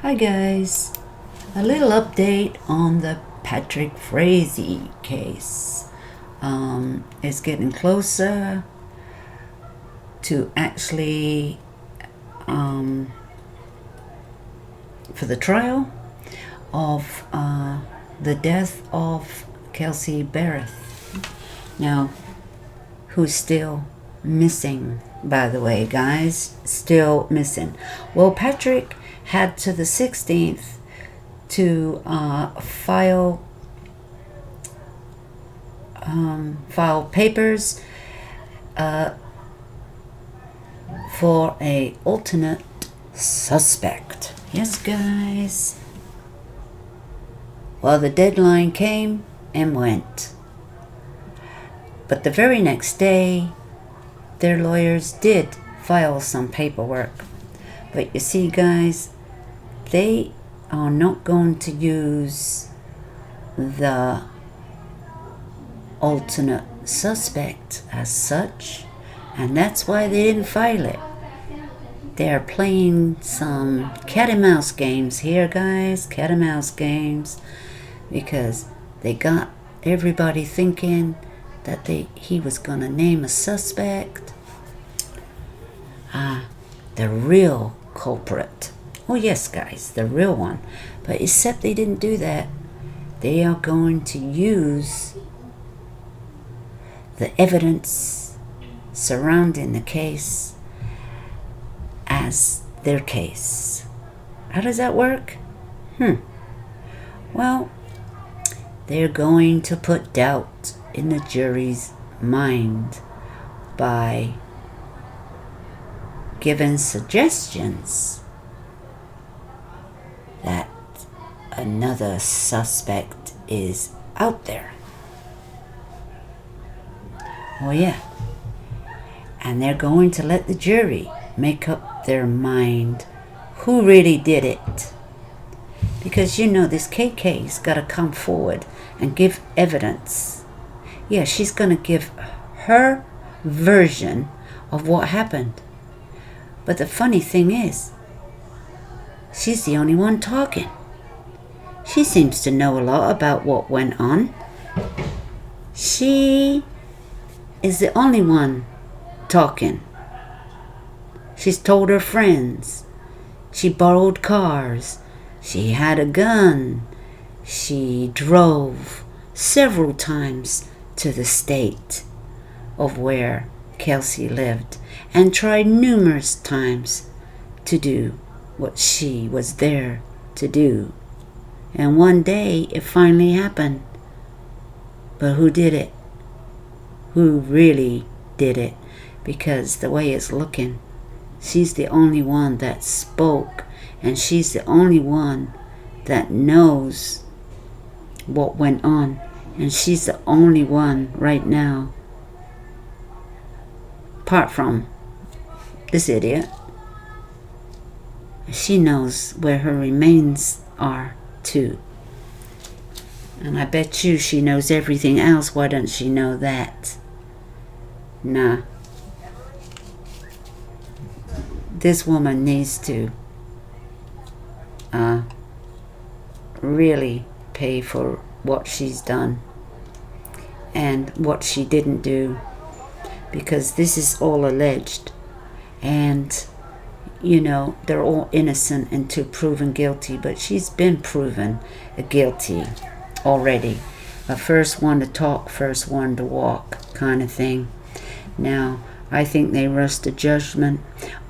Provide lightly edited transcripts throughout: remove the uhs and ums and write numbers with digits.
Hi guys, a little update on the Patrick Frazee case. It's getting closer to actually for the trial of the death of Kelsey Barrett. Now, who's still missing, by the way, guys, still missing. Well, Patrick had to the 16th to file papers for a alternate suspect. Yes, guys. Well, the deadline came and went. But the very next day, their lawyers did file some paperwork. But you see, guys, they are not going to use the alternate suspect as such, and that's why they didn't file it. They're playing some cat and mouse games here, guys, cat and mouse games, because they got everybody thinking that he was going to name a suspect. The real culprit. Oh yes, guys, the real one. But except they didn't do that, they are going to use the evidence surrounding the case as their case. How does that work? Well, they're going to put doubt in the jury's mind by giving suggestions that another suspect is out there. Oh yeah. And they're going to let the jury make up their mind who really did it. Because you know this KK's got to come forward and give evidence. Yeah, she's going to give her version of what happened. But the funny thing is, she's the only one talking. She seems to know a lot about what went on. She is the only one talking. She's told her friends. She borrowed cars. She had a gun. She drove several times to the state of where Kelsey lived and tried numerous times to do what she was there to do. And one day it finally happened. But who did it? Who really did it? Because the way it's looking, she's the only one that spoke, and she's the only one that knows what went on, and she's the only one right now, apart from this idiot, she knows where her remains are too. And I bet you she knows everything else. Why doesn't she know that? Nah. This woman needs to really pay for what she's done and what she didn't do, because this is all alleged, and you know they're all innocent until proven guilty, but she's been proven guilty already. A first one to talk, first one to walk kind of thing. Now I think they rushed the judgment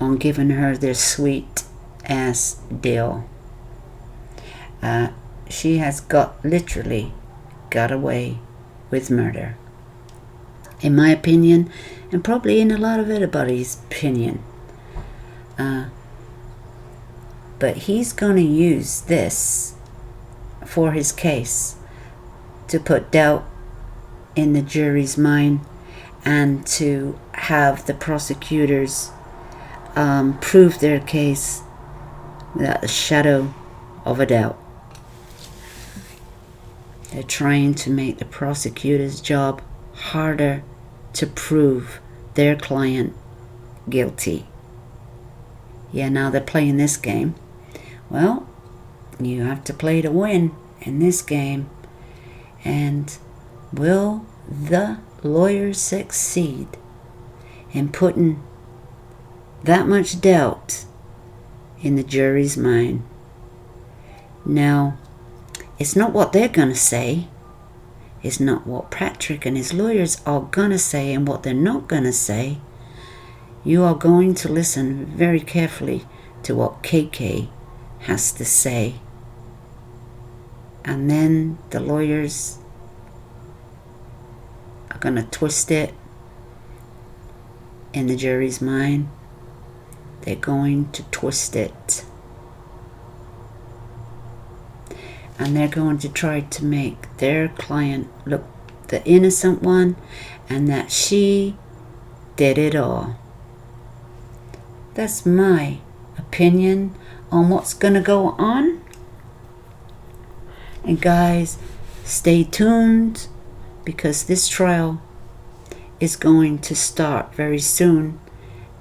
on giving her this sweet ass deal. She has literally got away with murder, in my opinion, and probably in a lot of everybody's opinion. But he's going to use this for his case to put doubt in the jury's mind and to have the prosecutors prove their case without a shadow of a doubt. They're trying to make the prosecutor's job harder to prove their client guilty. Yeah, now they're playing this game. Well, You have to play to win in this game. And will the lawyers succeed in putting that much doubt in the jury's mind? Now, it's not what they're going to say. It's not what Patrick and his lawyers are going to say and what they're not going to say. You are going to listen very carefully to what KK has to say. And then the lawyers are going to twist it in the jury's mind. They're going to twist it. And they're going to try to make their client look the innocent one and that she did it all. That's my opinion on what's going to go on. And guys, stay tuned because this trial is going to start very soon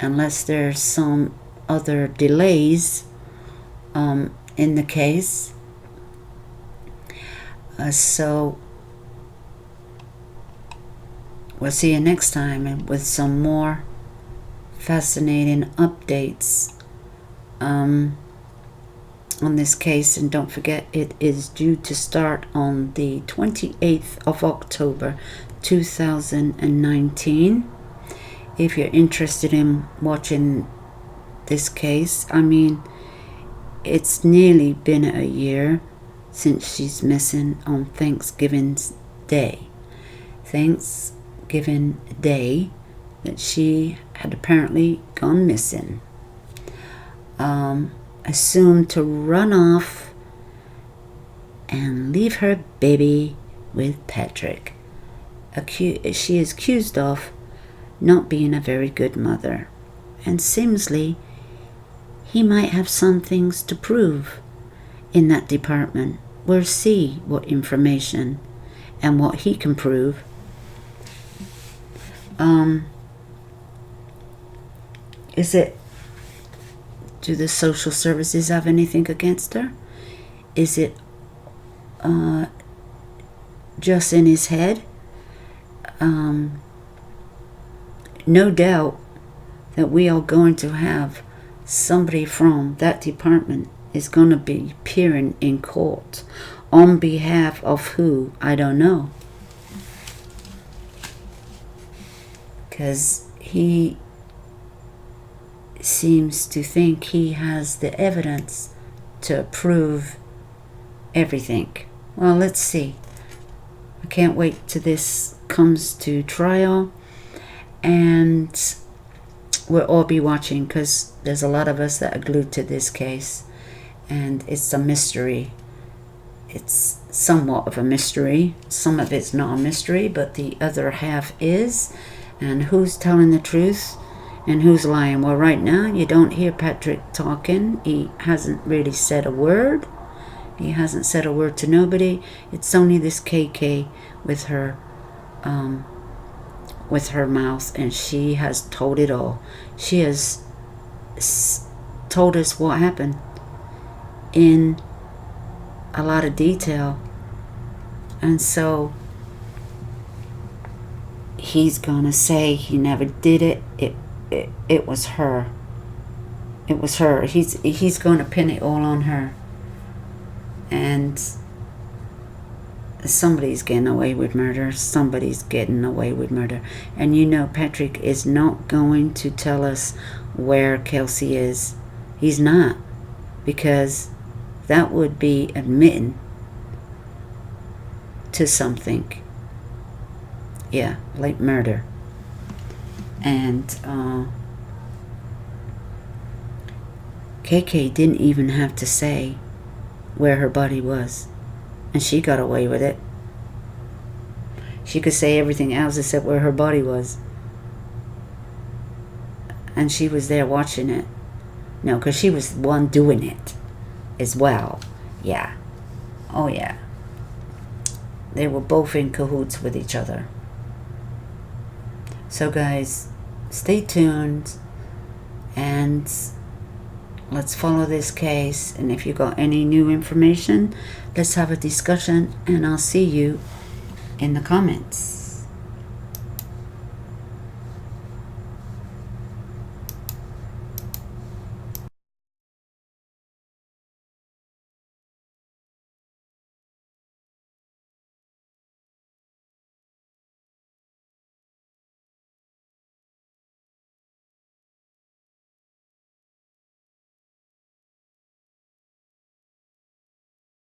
unless there's some other delays in the case. So we'll see you next time with some more fascinating updates on this case. And don't forget, it is due to start on the 28th of October 2019. If you're interested in watching this case, I mean, it's nearly been a year since she's missing on Thanksgiving Day. Thanksgiving Day that she had apparently gone missing. Assumed to run off and leave her baby with Patrick. She is accused of not being a very good mother, and seemingly he might have some things to prove in that department. We'll see what information and what he can prove. Do the social services have anything against her? Is it just in his head? No doubt that we are going to have somebody from that department is going to be appearing in court on behalf of who, I don't know. Because he seems to think he has the evidence to prove everything. Well, let's see. I can't wait till this comes to trial, and we'll all be watching because there's a lot of us that are glued to this case, and it's a mystery. It's somewhat of a mystery. Some of it's not a mystery, but the other half is. And who's telling the truth and who's lying? Well, right now you don't hear Patrick talking. He hasn't really said a word. He hasn't said a word to nobody. It's only this KK with her mouth, and she has told it all. She has told us what happened in a lot of detail, and so he's gonna say he never did it. It was her. It was her. He's gonna pin it all on her. And somebody's getting away with murder. Somebody's getting away with murder. And you know Patrick is not going to tell us where Kelsey is. He's not. Because that would be admitting to something. Yeah, like murder. And KK didn't even have to say where her body was, and she got away with it. She could say everything else except where her body was, and she was there watching it. No, because she was the one doing it as well. Yeah. Oh yeah. They were both in cahoots with each other. So guys, stay tuned, and Let's follow this case. And if you got any new information, let's have a discussion. And I'll see you in the comments.